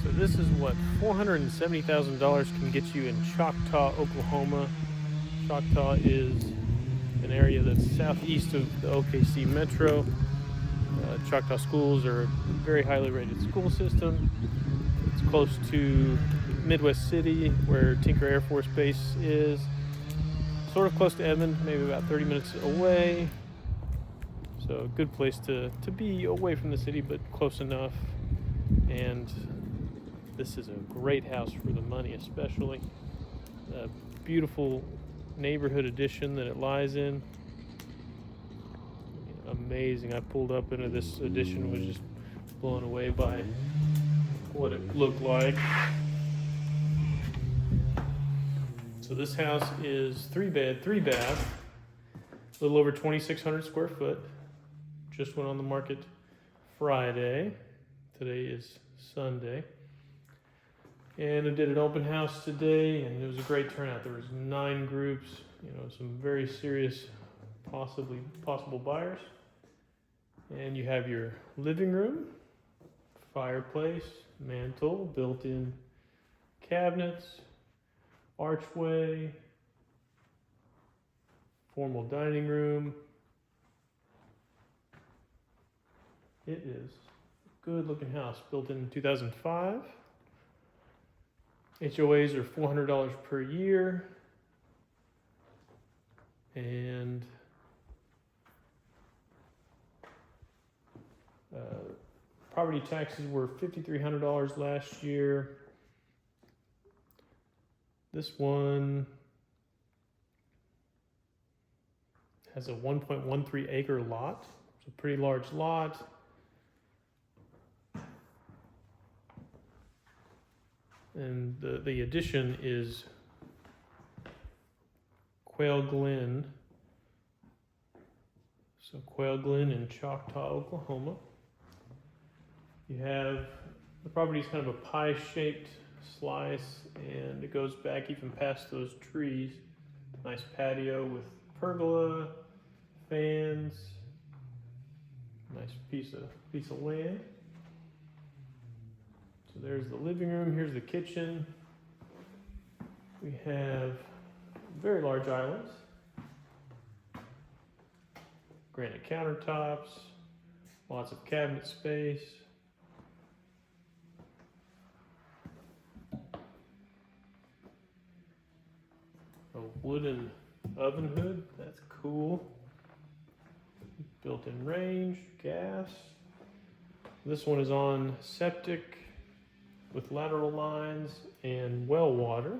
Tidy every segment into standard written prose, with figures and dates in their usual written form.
So this is what $470,000 can get you in Choctaw, Oklahoma. Choctaw is an area that's southeast of the OKC metro. Choctaw schools are a very highly rated school system. It's close to Midwest City, where Tinker Air Force Base is. Sort of close to Edmond, maybe about 30 minutes away. So a good place to be away from the city, but close enough. And this is a great house for the money, especially. A beautiful neighborhood addition that it lies in. Amazing. I pulled up into this addition, was just blown away by what it looked like. So this house is 3-bed, 3-bath, a little over 2,600 square foot. Just went on the market Friday. Today is Sunday. And I did an open house today, and it was a great turnout. There was 9 groups, some very serious possible buyers. And you have your living room, fireplace, mantle, built-in cabinets, archway, formal dining room. It is a good looking house, built in 2005. HOAs are $400 per year. And property taxes were $5,300 last year. This one has a 1.13 acre lot. It's a pretty large lot. And the addition is Quail Glen. So Quail Glen in Choctaw, Oklahoma. You have, the property is kind of a pie-shaped slice, and it goes back even past those trees. Nice patio with pergola, fans, nice piece of land. So there's the living room, here's the kitchen. We have very large islands, granite countertops, lots of cabinet space. A wooden oven hood, that's cool. Built-in range, gas. This one is on septic with lateral lines and well water.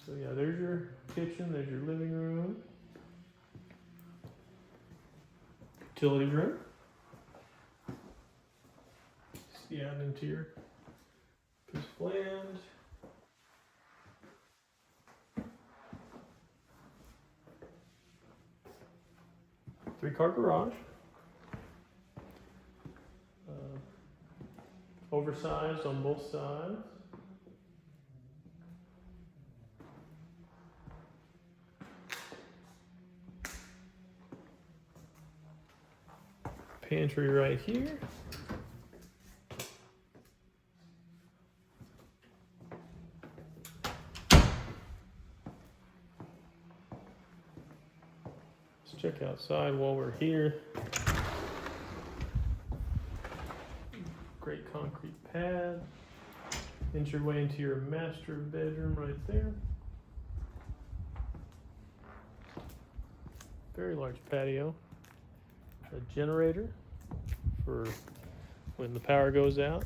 So yeah, there's your kitchen, there's your living room. Utility room. See out into your piece of land. Three-car garage. Oversized on both sides. Pantry right here. Let's check outside while we're here. Great concrete pad. Entryway into your master bedroom right there. Very large patio. A generator for when the power goes out.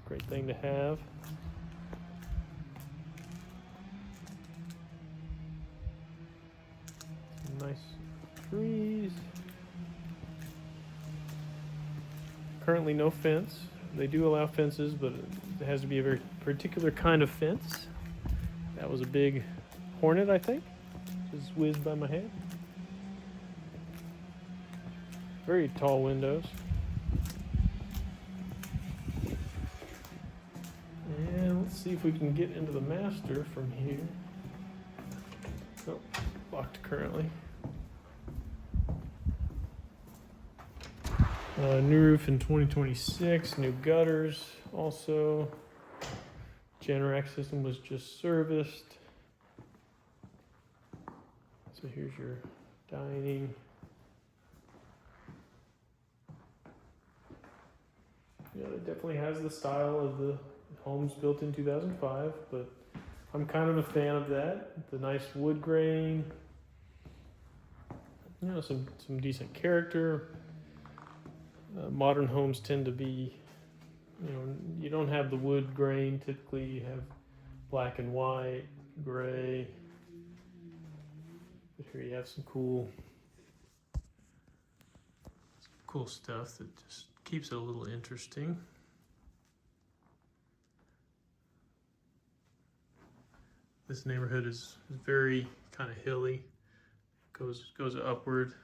Great thing to have. Some nice trees. Currently no fence. They do allow fences, but it has to be a very particular kind of fence. That was a big hornet, I think. Just whizzed by my head. Very tall windows. And let's see if we can get into the master from here. Oh, locked currently. New roof in 2026, new gutters also. Generac system was just serviced. So here's your dining. Yeah, it definitely has the style of the homes built in 2005, but I'm kind of a fan of that. The nice wood grain, some decent character. Modern homes tend to be, you don't have the wood grain. Typically, you have black and white, gray. But here you have some cool stuff that just keeps it a little interesting. This neighborhood is very kind of hilly. Goes upward,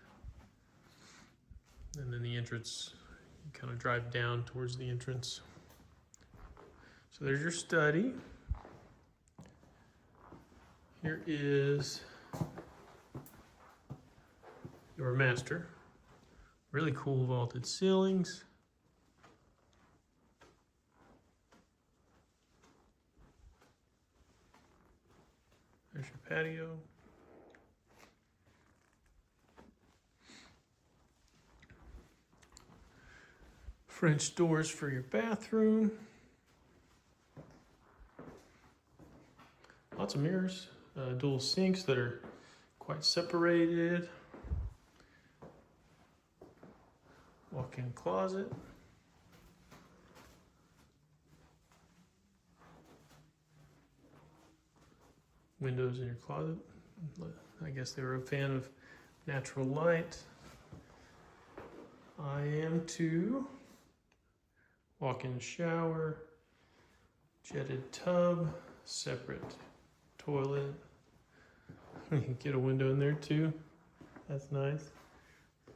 and then the entrance, you kind of drive down towards the entrance. So there's your study. Here is your master. Really cool vaulted ceilings. There's your patio. French doors for your bathroom. Lots of mirrors, dual sinks that are quite separated. Walk-in closet. Windows in your closet. I guess they were a fan of natural light. I am too. Walk-in shower, jetted tub, separate toilet. You can get a window in there too. That's nice.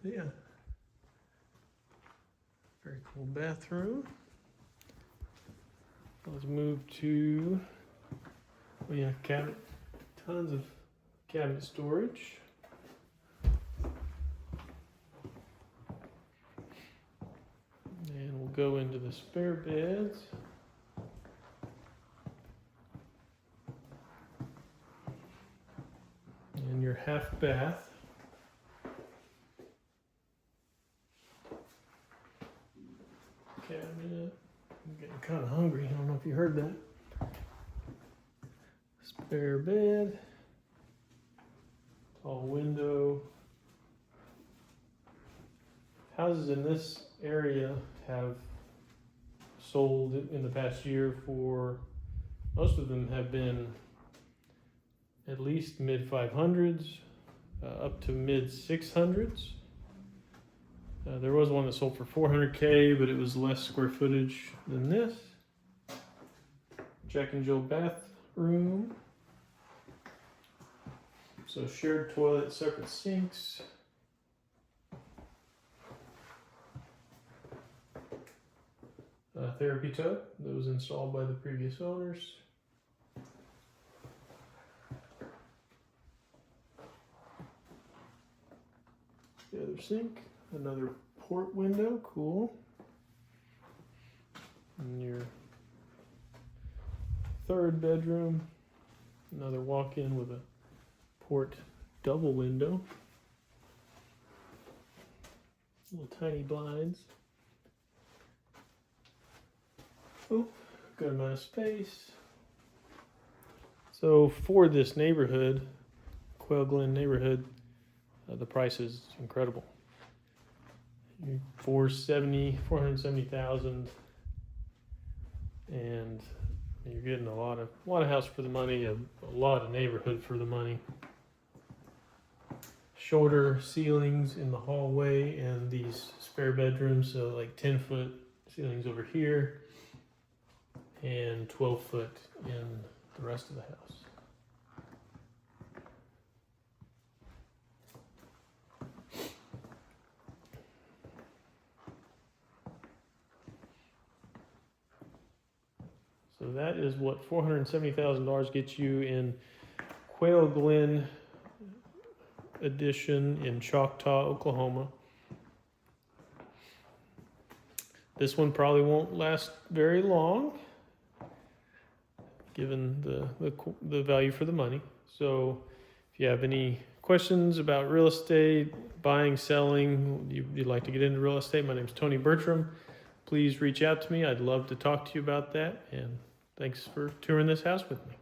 Yeah. Very cool bathroom. Let's move to, cabinet. Tons of cabinet storage. And we'll go into the spare beds. And your half bath. Cabinet. I'm getting kind of hungry. I don't know if you heard that. Spare bed. Tall window. Houses in this area have sold in the past year for, most of them have been at least mid 500s, up to mid 600s. There was one that sold for $400K, but it was less square footage than this. Jack and Jill bathroom. So shared toilet, separate sinks. Therapy tub that was installed by the previous owners. The other sink, another port window, cool. And your third bedroom, another walk-in with a port double window. Little tiny blinds. Oh, good amount of space. So for this neighborhood, Quail Glen neighborhood, the price is incredible. $470,000, and you're getting a lot of house for the money, a lot of neighborhood for the money. Shorter ceilings in the hallway and these spare bedrooms, so like 10-foot ceilings over here and 12-foot in the rest of the house. So that is what $470,000 gets you in Quail Glen Edition in Choctaw, Oklahoma. This one probably won't last very long, given the value for the money. So if you have any questions about real estate, buying, selling, you'd like to get into real estate, my name's Tony Bertram. Please reach out to me. I'd love to talk to you about that. And thanks for touring this house with me.